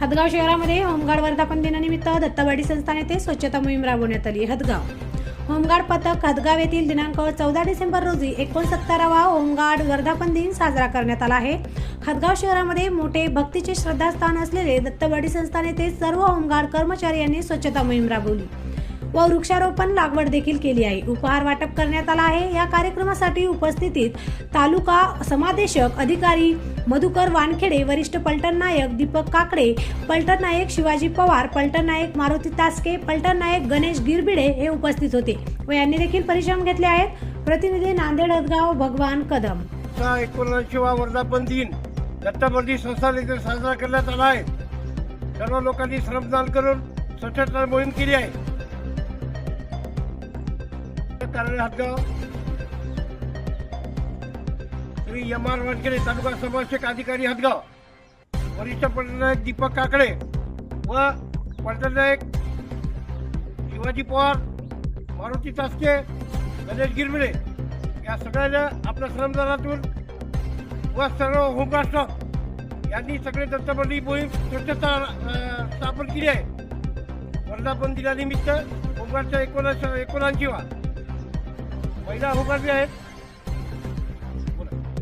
हदगाव शहरामध्ये होमगार्ड वर्धापन दिनानिमित्त दत्तवाडी संस्थान येथे स्वच्छता मोहीम राबवण्यात आली। हदगाव होमगार्ड पथक हदगाव येथील दिनांक 14 डिसेंबर रोजी 69वा होमगार्ड वर्धापन दिन साजरा करण्यात आला आहे। हदगाव शहरामध्ये मोठे भक्तीचे श्रद्धास्थान असलेले दत्तवाडी संस्थान येथे सर्व होमगार्ड कर्मचारी यांनी स्वच्छता मोहीम राबवली व वृक्षारोपण लागवड देखील केली आहे। उपहार वाटप करण्यात आला आहे। या कार्यक्रमासाठी उपस्थितीत तालुका समादेशक अधिकारी मधुकर वानखेडे, वरिष्ठ पलटण नायक दीपक काकडे, पलटण नायक शिवाजी पवार, पलटण नायक मारुती तास्के, पलटण नायक गणेश गिरबिडे हे उपस्थित होते व यांनी देखील परिश्रम घेतले आहेत। प्रतिनिधी नांदेड हदगाव भगवान कदम। 79वा वर्धापन दिन दत्तवाडी संस्थान येथे साजरा करण्यात आला आहे। सर्व लोकांनी श्रमदान करून स्वच्छता मोहीम केली आहे। कारण हदगाव श्री एम.आर. वानखेडे, तालुका समादेशक अधिकारी हदगाव, वरिष्ठ पलटण नायक दीपक काकडे व पलटण नायक शिवाजी पवार, मारुती तास्के, गणेश गिरबिडे या सगळ्यांना आपल्या श्रमदानातून व सर्व होमगार्ड स्टाफ यांनी सगळे दत्तवाडी मोहीम स्वच्छता स्थापन केली आहे। वर्धापन दिनानिमित्त होमगार्डच्या 79वा महिला होमगार्ड आहेत।